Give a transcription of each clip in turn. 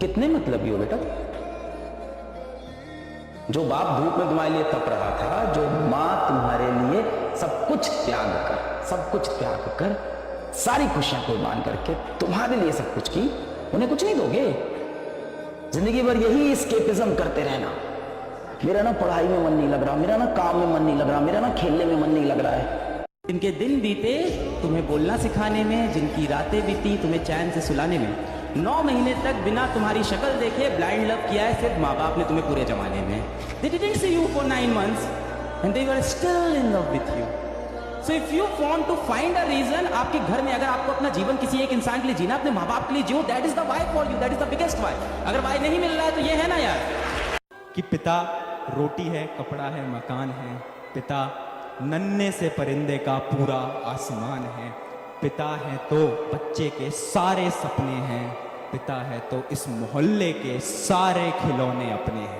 कितने मतलबी हो बेटा। जो बाप धूप में तुम्हारे लिए तप रहा था, जो माँ तुम्हारे लिए सब कुछ त्याग कर सारी खुशियां कुर्बान करके तुम्हारे लिए सब कुछ की, उन्हें कुछ नहीं दोगे। जिंदगी भर यही एस्केपिज्म करते रहना, मेरा ना पढ़ाई में मन नहीं लग रहा, मेरा ना काम में मन नहीं लग रहा, मेरा ना खेलने में मन नहीं लग रहा है। जिनके दिन बीते तुम्हें बोलना सिखाने में, जिनकी रातें बीती तुम्हें चैन से सुलाने में, 9 महीने तक बिना तुम्हारी शक्ल देखे ब्लाइंड लव किया है सिर्फ माँ बाप ने तुम्हें पूरे जमाने में। They didn't see you for 9 months and they were still in love with you. So if you want to find a reason, आपके घर में अगर आपको अपना जीवन किसी एक इंसान के लिए जीना, अपने माँ बाप के लिए जियो, that is the why for you, that is the biggest why. अगर why नहीं मिल रहा है तो ये है ना यार कि पिता रोटी है, कपड़ा है, मकान है, पिता नन्हे से परिंदे का पूरा आसमान है, पिता है तो बच्चे के सारे सपने हैं, पिता है तो इस मोहल्ले के सारे खिलौने अपने हैं।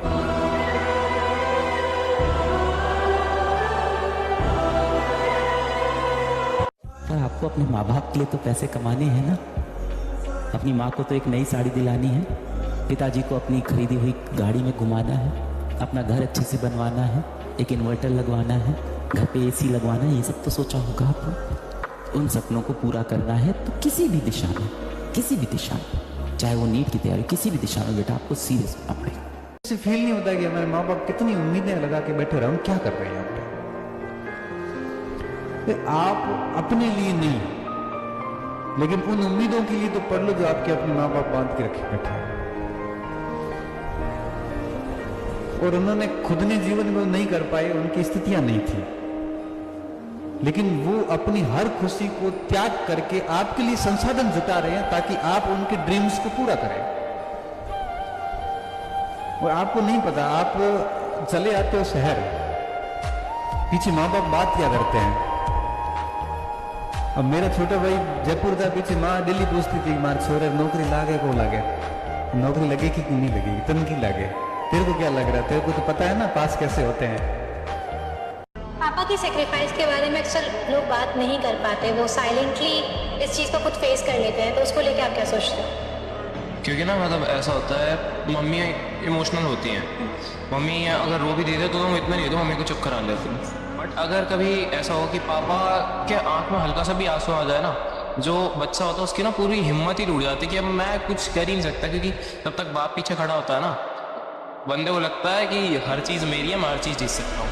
पर आपको अपने माँ बाप के लिए तो पैसे कमाने हैं ना। अपनी माँ को तो एक नई साड़ी दिलानी है, पिताजी को अपनी खरीदी हुई गाड़ी में घुमाना है, अपना घर अच्छे से बनवाना है, एक इन्वर्टर लगवाना है, घर पे एसी लगवाना है, ये सब तो सोचा होगा आपको। उन सपनों को पूरा करना है तो किसी भी दिशा में, चाहे वो नीट की तैयारी, किसी भी दिशा में बेटा आपको सीरियस होना पड़ेगा। ऐसे फील नहीं होता कि हमारे माँ बाप कितनी उम्मीदें लगा के बैठे रहे, हम क्या कर रहे हैं यहाँ पे। आप अपने लिए नहीं, लेकिन उन उम्मीदों के लिए तो पढ़ लो जो आपके अपने माँ बाप बांध के रखे बैठे हैं, और उन्होंने खुद ने जीवन में नहीं कर पाए, उनकी स्थितियां नहीं थी, लेकिन वो अपनी हर खुशी को त्याग करके आपके लिए संसाधन जुटा रहे हैं ताकि आप उनके ड्रीम्स को पूरा करें। और आपको नहीं पता, आप चले आते हो शहर, पीछे माँ बाप बात क्या करते हैं। अब मेरा छोटा भाई जयपुर था, पीछे माँ दिल्ली पूछती थी मार छोरे नौकरी लागे को लागे, नौकरी लगेगी कि नहीं लगेगी, तनकी लागे, तेरे को क्या लग रहा है, तेरे को तो पता है ना पास कैसे होते हैं। पापा की सेक्रीफाइस के बारे में अक्सर लोग बात नहीं कर पाते, वो साइलेंटली इस चीज़ को खुद फेस कर लेते हैं, तो उसको लेके आप क्या सोचते हो? क्योंकि ना मतलब ऐसा होता है, मम्मी इमोशनल होती हैं, मम्मी अगर रो भी देते तो तुम इतना नहीं दो, मम्मी को चुप करा लेते हैं। बट अगर कभी ऐसा हो कि पापा के आंख में हल्का सा भी आंसू आ जाए ना, जो बच्चा होता है उसकी ना पूरी हिम्मत ही टूट जाती है कि अब मैं कुछ कर ही नहीं सकता, क्योंकि जब तक बाप पीछे खड़ा होता है ना, बंदे को लगता है कि हर चीज़ मेरी है, मैं हर चीज़ जीत सकता हूँ।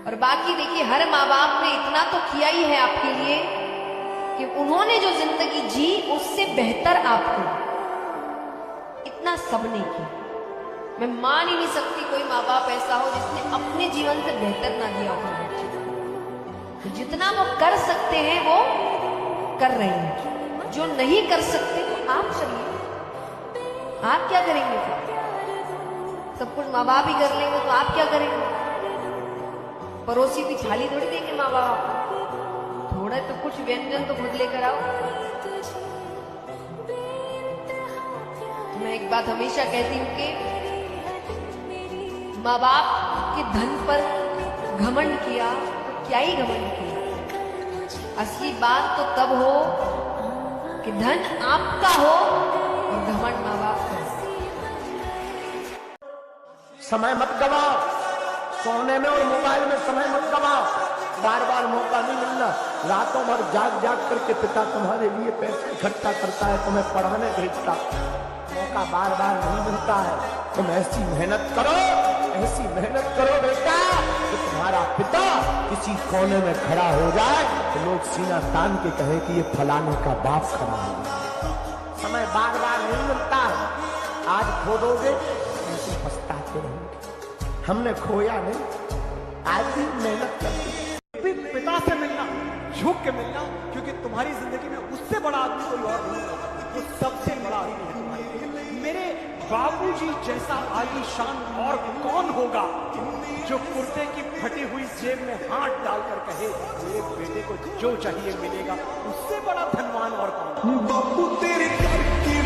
और बाकी देखिए, हर माँ बाप ने इतना तो किया ही है आपके लिए कि उन्होंने जो जिंदगी जी उससे बेहतर आपको, इतना सबने किया। मैं मान ही नहीं सकती कोई माँ बाप ऐसा हो जिसने अपने जीवन से बेहतर ना दिया हो। तो जितना वो कर सकते हैं वो कर रहे हैं, जो नहीं कर सकते तो आप चलिए, आप क्या करेंगे फिर? सब कुछ माँ बाप ही कर लेंगे तो आप क्या करेंगे? पड़ोसी भी थाली थोड़ी देंगे माँ बाप, थोड़ा तो कुछ व्यंजन तो खुद लेकर आओ। मैं एक बात हमेशा कहती हूँ कि माँ बाप के धन पर घमंड किया तो क्या ही घमंड किया। असली बात तो तब हो कि धन आपका हो और घमंड माँ बाप का। समय मत गवाओ, सोने में और मोबाइल में समय मत गवाओ, बार बार मौका नहीं मिलना। रातों भर जाग जाग करके पिता तुम्हारे लिए पैसे इकट्ठा करता है, तुम्हें पढ़ाने भेजता, मौका बार बार नहीं मिलता है। तुम ऐसी मेहनत करो बेटा कि तुम्हारा पिता किसी कोने में खड़ा हो जाए तो लोग सीना तान के कहे कि ये फलाने का बाप खड़ा है। समय बार बार नहीं मिलता है, आज खो दोगे ऐसे पछताते रहोगे। हमने खोया नहीं, आज भी मेहनत करते। पिता से मिलना, झुक के मिलना, क्योंकि तुम्हारी जिंदगी में उससे बड़ा आदमी कोई और नहीं होगा, वो सबसे बड़ा आदमी है तुम्हारे लिए। मेरे बाबूजी जैसा आलीशान और कौन होगा जो कुर्ते की फटी हुई जेब में हाथ डालकर कहे मेरे बेटे को जो चाहिए मिलेगा, उससे बड़ा धनवान और कौन? बापू तेरे घर की